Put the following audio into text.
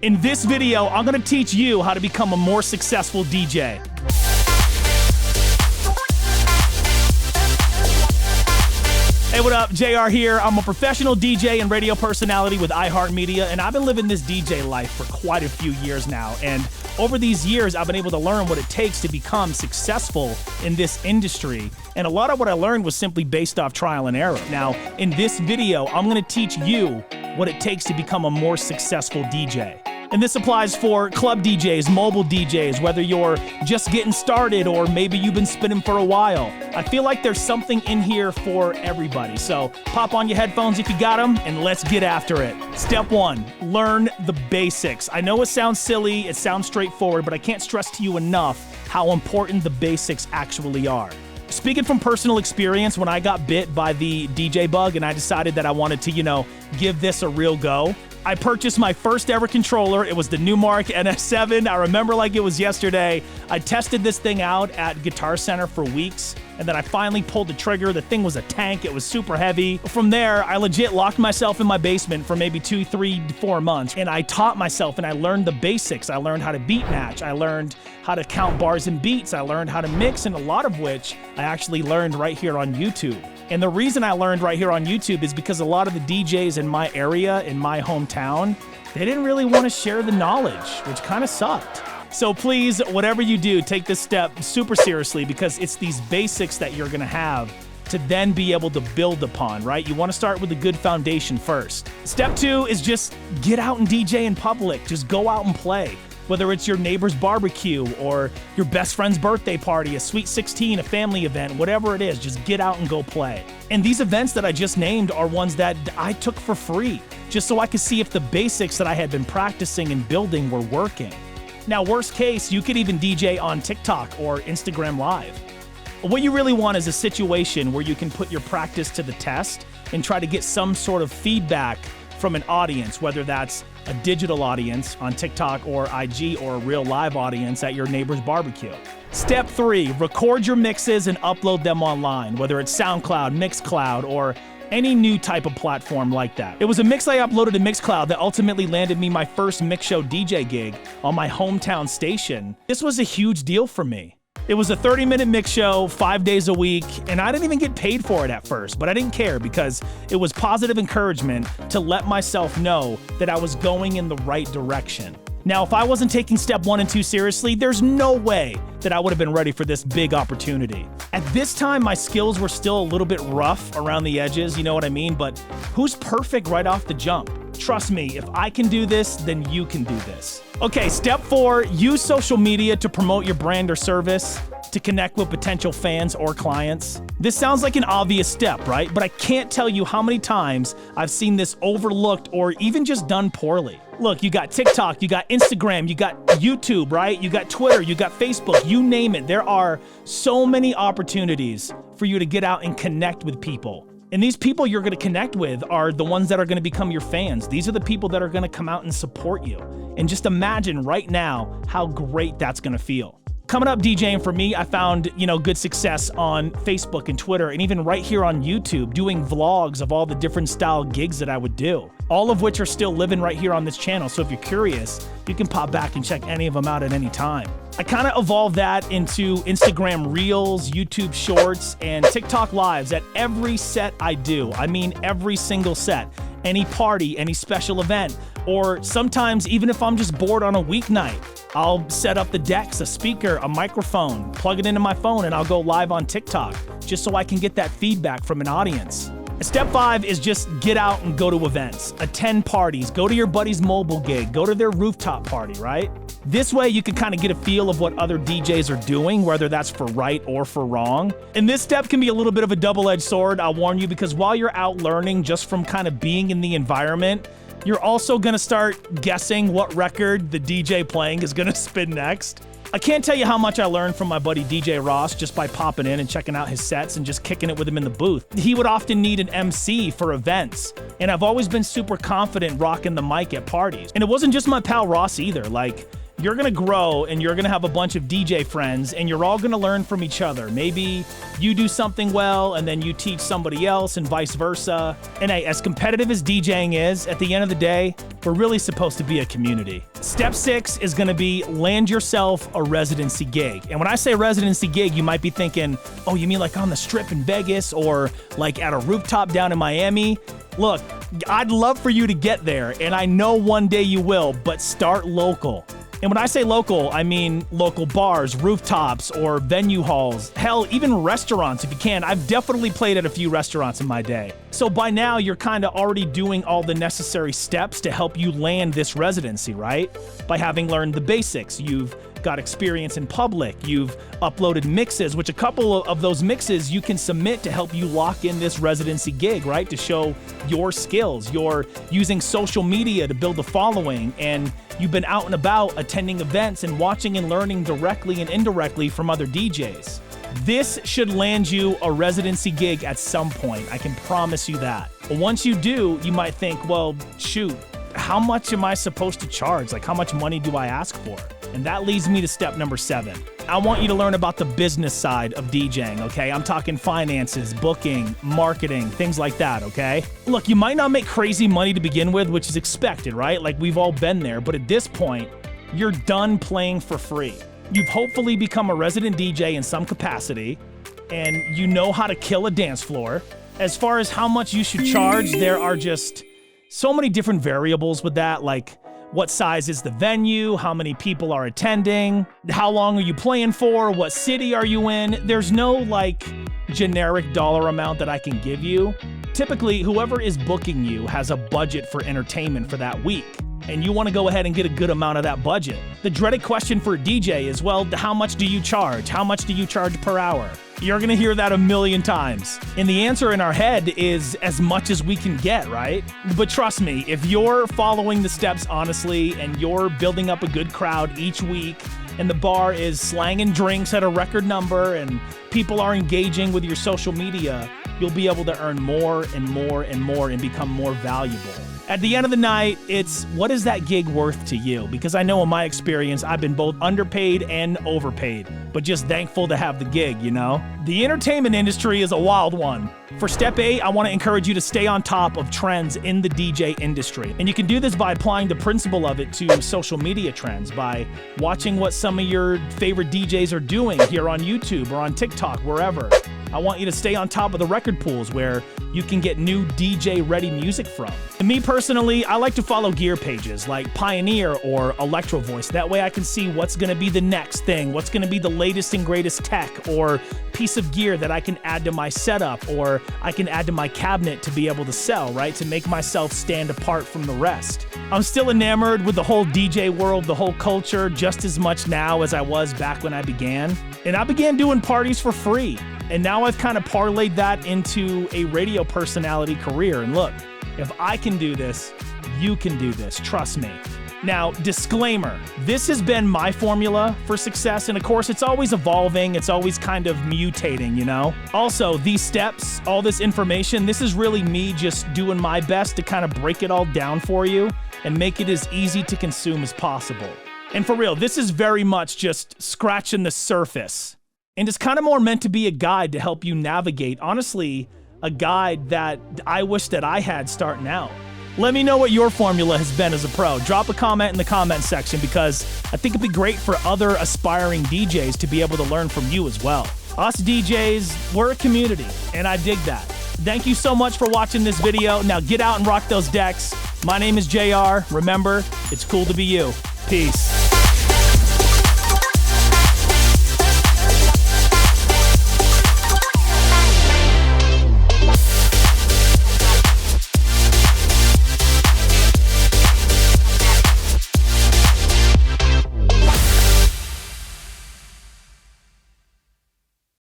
In this video, I'm gonna teach you how to become a more successful DJ. Hey, what up? JR here. I'm a professional DJ and radio personality with iHeartMedia, and I've been living this DJ life for quite a few years now. And over these years, I've been able to learn what it takes to become successful in this industry. And a lot of what I learned was simply based off trial and error. Now, in this video, I'm gonna teach you what it takes to become a more successful DJ. And this applies for club DJs, mobile DJs, whether you're just getting started or maybe you've been spinning for a while. I feel like there's something in here for everybody. So pop on your headphones if you got them and let's get after it. Step 1, learn the basics. I know it sounds silly, it sounds straightforward, but I can't stress to you enough how important the basics actually are. Speaking from personal experience, when I got bit by the DJ bug and I decided that I wanted to, give this a real go, I purchased my first ever controller. It was the Newmark NS7. I remember like it was yesterday. I tested this thing out at Guitar Center for weeks, and then I finally pulled the trigger. The thing was a tank. It was super heavy. From there, I legit locked myself in my basement for maybe 2, 3, 4 months, and I taught myself and I learned the basics. I learned how to beat match. I learned how to count bars and beats. I learned how to mix, and a lot of which I actually learned right here on YouTube. And the reason I learned right here on YouTube is because a lot of the DJs in my area, in my hometown, they didn't really want to share the knowledge, which kind of sucked. So please, whatever you do, take this step super seriously because it's these basics that you're gonna have to then be able to build upon, right? You wanna start with a good foundation first. Step 2 is just get out and DJ in public. Just go out and play. Whether it's your neighbor's barbecue or your best friend's birthday party, a Sweet 16, a family event, whatever it is, just get out and go play. And these events that I just named are ones that I took for free, just so I could see if the basics that I had been practicing and building were working. Now, worst case, you could even DJ on TikTok or Instagram Live. What you really want is a situation where you can put your practice to the test and try to get some sort of feedback from an audience, whether that's a digital audience on TikTok or IG or a real live audience at your neighbor's barbecue. Step 3, record your mixes and upload them online, whether it's SoundCloud, Mixcloud, or any new type of platform like that. It was a mix I uploaded to Mixcloud that ultimately landed me my first mix show DJ gig on my hometown station. This was a huge deal for me. It was a 30-minute mix show, 5 days a week, and I didn't even get paid for it at first, but I didn't care because it was positive encouragement to let myself know that I was going in the right direction. Now, if I wasn't taking step 1 and 2 seriously, there's no way that I would have been ready for this big opportunity. At this time, my skills were still a little bit rough around the edges, you know what I mean? But who's perfect right off the jump? Trust me, if I can do this, then you can do this. Okay, step 4, use social media to promote your brand or service, to connect with potential fans or clients. This sounds like an obvious step, right? But I can't tell you how many times I've seen this overlooked or even just done poorly. Look, you got TikTok, you got Instagram, you got YouTube, right? You got Twitter, you got Facebook, you name it. There are so many opportunities for you to get out and connect with people. And these people you're gonna connect with are the ones that are gonna become your fans. These are the people that are gonna come out and support you. And just imagine right now how great that's gonna feel. Coming up DJing for me, I found, good success on Facebook and Twitter, and even right here on YouTube, doing vlogs of all the different style gigs that I would do, all of which are still living right here on this channel. So if you're curious, you can pop back and check any of them out at any time. I kind of evolved that into Instagram Reels, YouTube Shorts, and TikTok Lives at every set I do. I mean, every single set. Any party, any special event, or sometimes even if I'm just bored on a weeknight, I'll set up the decks, a speaker, a microphone, plug it into my phone, and I'll go live on TikTok just so I can get that feedback from an audience. Step 5 is just get out and go to events, attend parties, go to your buddy's mobile gig, go to their rooftop party, right? This way you can kind of get a feel of what other DJs are doing, whether that's for right or for wrong. And this step can be a little bit of a double-edged sword, I'll warn you, because while you're out learning just from kind of being in the environment, you're also gonna start guessing what record the DJ playing is gonna spin next. I can't tell you how much I learned from my buddy DJ Ross just by popping in and checking out his sets and just kicking it with him in the booth. He would often need an MC for events, and I've always been super confident rocking the mic at parties. And it wasn't just my pal Ross either. Like, you're going to grow and you're going to have a bunch of DJ friends and you're all going to learn from each other. Maybe you do something well and then you teach somebody else and vice versa. And hey, as competitive as DJing is, at the end of the day, we're really supposed to be a community. Step 6 is going to be land yourself a residency gig. And when I say residency gig, you might be thinking, oh, you mean like on the Strip in Vegas or like at a rooftop down in Miami? Look, I'd love for you to get there, and I know one day you will, but start local. And when I say local, I mean local bars, rooftops, or venue halls. Hell, even restaurants if you can. I've definitely played at a few restaurants in my day. So by now, you're kind of already doing all the necessary steps to help you land this residency, right? By having learned the basics. You've got experience in public. You've uploaded mixes, which a couple of those mixes you can submit to help you lock in this residency gig, right? To show your skills. You're using social media to build a following, and you've been out and about attending events and watching and learning directly and indirectly from other DJs. This should land you a residency gig at some point. I can promise you that. But once you do, you might think, well, shoot, how much am I supposed to charge? Like, how much money do I ask for? And that leads me to step number 7. I want you to learn about the business side of DJing, okay? I'm talking finances, booking, marketing, things like that, okay? Look, you might not make crazy money to begin with, which is expected, right? Like, we've all been there, but at this point, you're done playing for free. You've hopefully become a resident DJ in some capacity, and you know how to kill a dance floor. As far as how much you should charge, there are just so many different variables with that, like what size is the venue, how many people are attending, how long are you playing for, what city are you in. There's no like generic dollar amount that I can give you. Typically, whoever is booking you has a budget for entertainment for that week, and you want to go ahead and get a good amount of that budget. The dreaded question for a DJ is, well, how much do you charge? How much do you charge per hour? You're going to hear that a million times. And the answer in our head is as much as we can get, right? But trust me, if you're following the steps honestly and you're building up a good crowd each week and the bar is slanging drinks at a record number and people are engaging with your social media, you'll be able to earn more and more and more and become more valuable. At the end of the night, it's what is that gig worth to you? Because I know in my experience, I've been both underpaid and overpaid, but just thankful to have the gig, you know? The entertainment industry is a wild one. For step 8, I want to encourage you to stay on top of trends in the DJ industry. And you can do this by applying the principle of it to social media trends, by watching what some of your favorite DJs are doing here on YouTube or on TikTok, wherever. I want you to stay on top of the record pools where you can get new DJ-ready music from. And me personally, I like to follow gear pages like Pioneer or Electro Voice. That way I can see what's going to be the next thing, what's going to be the latest and greatest tech or piece of gear that I can add to my setup or I can add to my cabinet to be able to sell, right? To make myself stand apart from the rest. I'm still enamored with the whole DJ world, the whole culture, just as much now as I was back when I began. And I began doing parties for free. And now I've kind of parlayed that into a radio personality career. And look, if I can do this, you can do this. Trust me. Now, disclaimer, this has been my formula for success. And of course, it's always evolving. It's always kind of mutating, you know? Also, these steps, all this information, this is really me just doing my best to kind of break it all down for you and make it as easy to consume as possible. And for real, this is very much just scratching the surface. And it's kind of more meant to be a guide to help you navigate. Honestly, a guide that I wish that I had starting out. Let me know what your formula has been as a pro. Drop a comment in the comment section because I think it'd be great for other aspiring DJs to be able to learn from you as well. Us DJs, we're a community, and I dig that. Thank you so much for watching this video. Now get out and rock those decks. My name is JR. Remember, it's cool to be you. Peace.